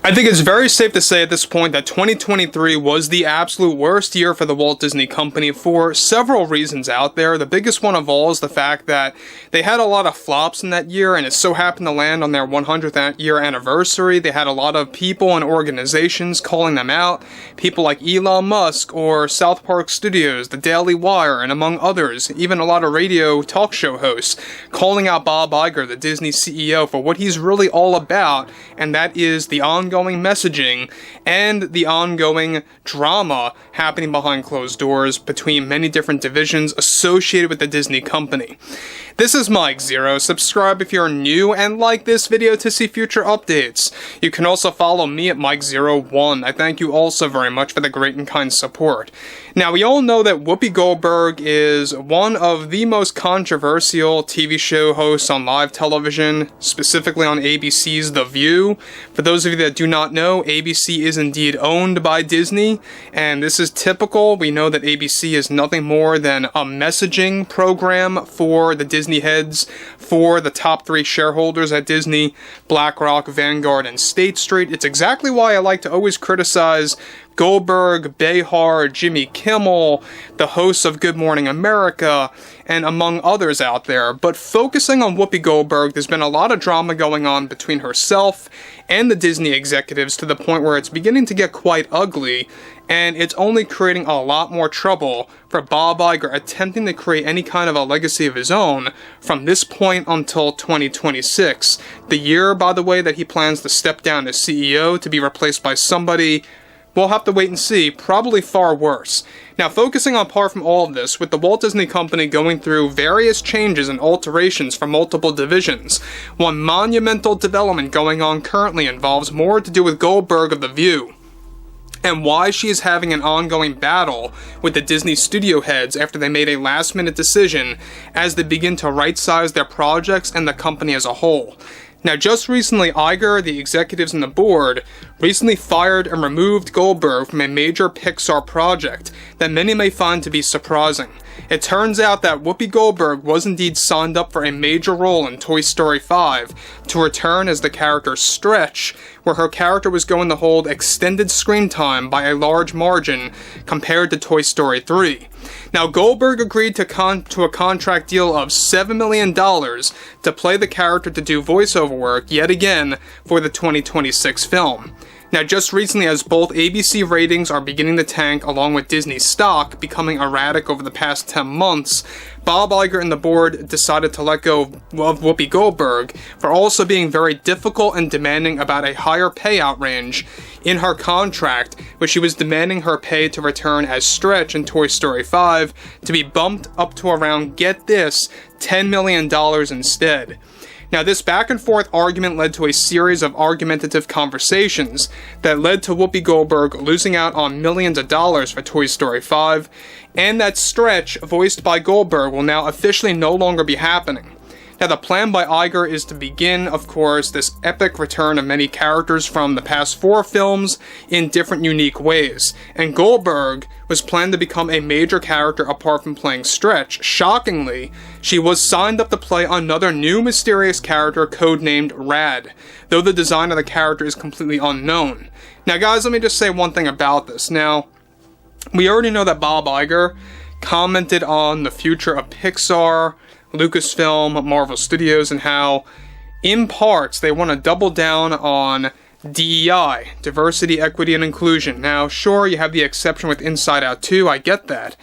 I think it's very safe to say at this point that 2023 was the absolute worst year for the Walt Disney Company for several reasons out there. The biggest one of all is the fact that they had a lot of flops in that year, and it so happened to land on their 100th year anniversary. They had a lot of people and organizations calling them out, people like Elon Musk or South Park Studios, The Daily Wire, and among others, even a lot of radio talk show hosts calling out Bob Iger, the Disney CEO, for what he's really all about, and that is the ongoing messaging and the ongoing drama happening behind closed doors between many different divisions associated with the Disney company. This is Mike Zero. Subscribe if you're new and like this video to see future updates. You can also follow me at Mike01. I thank you also very much for the great and kind support. Now, we all know that Whoopi Goldberg is one of the most controversial TV show hosts on live television, specifically on ABC's The View. For those of you that do not know, ABC is indeed owned by Disney, and this is typical. We know that ABC is nothing more than a messaging program for the Disney heads, for the top three shareholders at Disney, BlackRock, Vanguard, and State Street. It's exactly why I like to always criticize Goldberg, Behar, Jimmy Kimmel, the hosts of Good Morning America, and among others out there. But focusing on Whoopi Goldberg, there's been a lot of drama going on between herself and the Disney executives to the point where it's beginning to get quite ugly, and it's only creating a lot more trouble for Bob Iger attempting to create any kind of a legacy of his own from this point until 2026. The year, by the way, that he plans to step down as CEO to be replaced by somebody, we'll have to wait and see, probably far worse. Now, focusing apart from all of this, with the Walt Disney Company going through various changes and alterations for multiple divisions, one monumental development going on currently involves more to do with Goldberg of The View, and why she is having an ongoing battle with the Disney studio heads after they made a last-minute decision as they begin to right-size their projects and the company as a whole. Now, just recently, Iger, the executives and the board, recently fired and removed Goldberg from a major Pixar project that many may find to be surprising. It turns out that Whoopi Goldberg was indeed signed up for a major role in Toy Story 5 to return as the character Stretch, where her character was going to hold extended screen time by a large margin compared to Toy Story 3. Now, Goldberg agreed to a contract deal of $7 million to play the character to do voiceover work yet again for the 2026 film. Now, just recently, as both ABC ratings are beginning to tank along with Disney stock becoming erratic over the past 10 months, Bob Iger and the board decided to let go of Whoopi Goldberg for also being very difficult and demanding about a higher payout range in her contract, which she was demanding her pay to return as Stretch in Toy Story 5 to be bumped up to around, get this, $10 million instead. Now, this back-and-forth argument led to a series of argumentative conversations that led to Whoopi Goldberg losing out on millions of dollars for Toy Story 5, and that Stretch, voiced by Goldberg, will now officially no longer be happening. Now, the plan by Iger is to begin, of course, this epic return of many characters from the past 4 films in different unique ways, and Goldberg was planned to become a major character apart from playing Stretch. Shockingly, she was signed up to play another new mysterious character codenamed Rad, though the design of the character is completely unknown. Now, guys, let me just say one thing about this. Now, we already know that Bob Iger commented on the future of Pixar, Lucasfilm, Marvel Studios, and how, in parts, they want to double down on DEI, diversity, equity, and inclusion. Now, sure, you have the exception with Inside Out 2, I get that.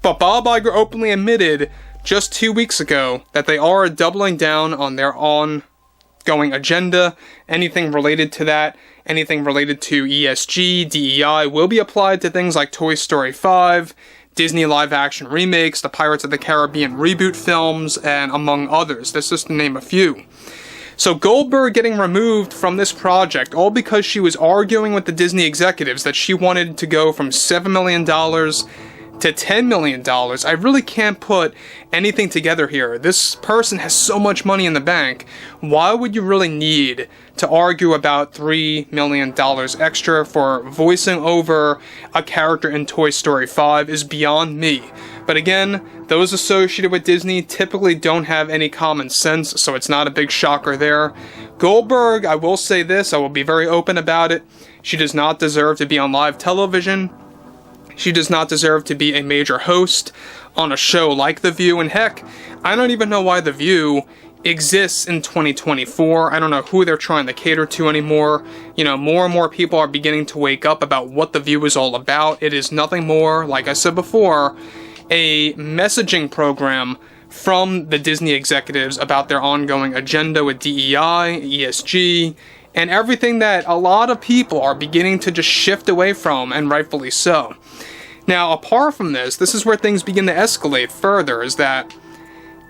But Bob Iger openly admitted just 2 weeks ago that they are doubling down on their ongoing agenda. Anything related to that, anything related to ESG, DEI, will be applied to things like Toy Story 5, Disney live-action remakes, the Pirates of the Caribbean reboot films, and among others. That's just to name a few. So Goldberg getting removed from this project, all because she was arguing with the Disney executives that she wanted to go from $7 million to $10 million. I really can't put anything together here. This person has so much money in the bank. Why would you really need to argue about $3 million extra for voicing over a character in Toy Story 5 is beyond me. But again, those associated with Disney typically don't have any common sense, so it's not a big shocker there. Goldberg, I will say this, I will be very open about it. She does not deserve to be on live television. She does not deserve to be a major host on a show like The View, and heck, I don't even know why The View exists in 2024. I don't know who they're trying to cater to anymore. You know, more and more people are beginning to wake up about what The View is all about. It is nothing more, like I said before, a messaging program from the Disney executives about their ongoing agenda with DEI, ESG, and everything that a lot of people are beginning to just shift away from, and rightfully so. Now, apart from this is where things begin to escalate further, is that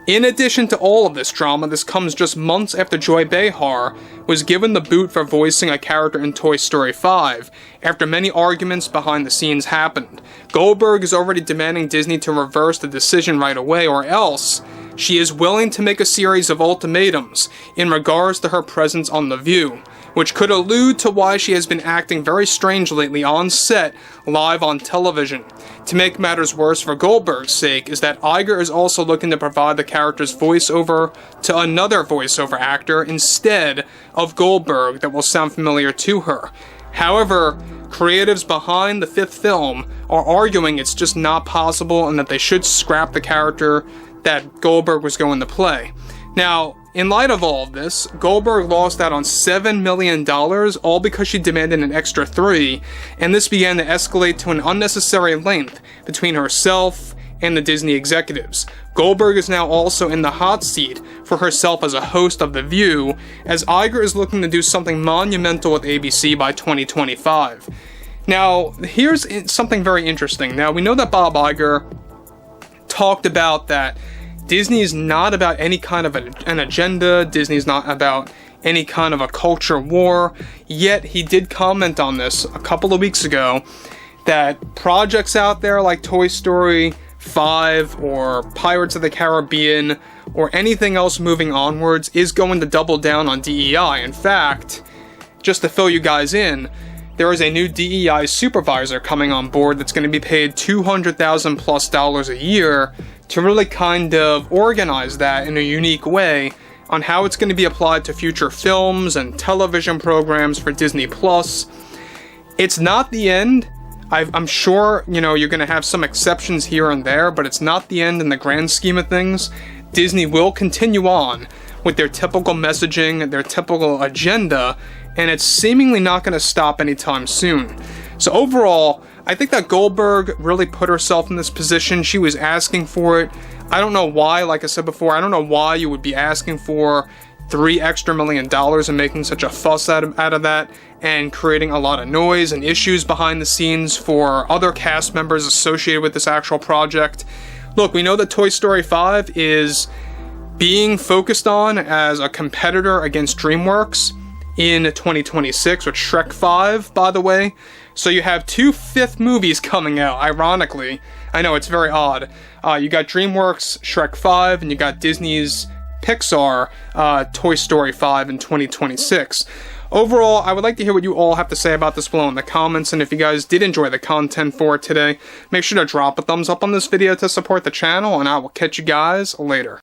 in addition to all of this drama, this comes just months after Joy Behar was given the boot for voicing a character in Toy Story 5, after many arguments behind the scenes happened. Goldberg is already demanding Disney to reverse the decision right away, or else she is willing to make a series of ultimatums in regards to her presence on The View, which could allude to why she has been acting very strange lately on set, live on television. To make matters worse for Goldberg's sake is that Iger is also looking to provide the character's voiceover to another voiceover actor instead of Goldberg that will sound familiar to her. However, creatives behind the fifth film are arguing it's just not possible and that they should scrap the character that Goldberg was going to play. Now, in light of all of this, Goldberg lost out on $7 million, all because she demanded an extra $3 million, and this began to escalate to an unnecessary length between herself and the Disney executives. Goldberg is now also in the hot seat for herself as a host of The View, as Iger is looking to do something monumental with ABC by 2025. Now, here's something very interesting. Now, we know that Bob Iger talked about that Disney is not about any kind of an agenda, Disney is not about any kind of a culture war, yet he did comment on this a couple of weeks ago, that projects out there like Toy Story 5 or Pirates of the Caribbean or anything else moving onwards is going to double down on DEI. In fact, just to fill you guys in, there is a new DEI supervisor coming on board that's going to be paid $200,000+ a year to really kind of organize that in a unique way on how it's going to be applied to future films and television programs for Disney+. It's not the end. I'm sure, you know, you're going to have some exceptions here and there, but it's not the end in the grand scheme of things. Disney will continue on with their typical messaging, their typical agenda, and it's seemingly not going to stop anytime soon. So overall, I think that Goldberg really put herself in this position. She was asking for it. I don't know why, like I said before, I don't know why you would be asking for $3 extra million and making such a fuss out of that and creating a lot of noise and issues behind the scenes for other cast members associated with this actual project. Look, we know that Toy Story 5 is being focused on as a competitor against DreamWorks in 2026 with Shrek 5, by the way. So you have two fifth movies coming out, ironically. I know, it's very odd. You got DreamWorks Shrek 5, and you got Disney's Pixar Toy Story 5 in 2026. Overall, I would like to hear what you all have to say about this below in the comments, and if you guys did enjoy the content for today, make sure to drop a thumbs up on this video to support the channel, and I will catch you guys later.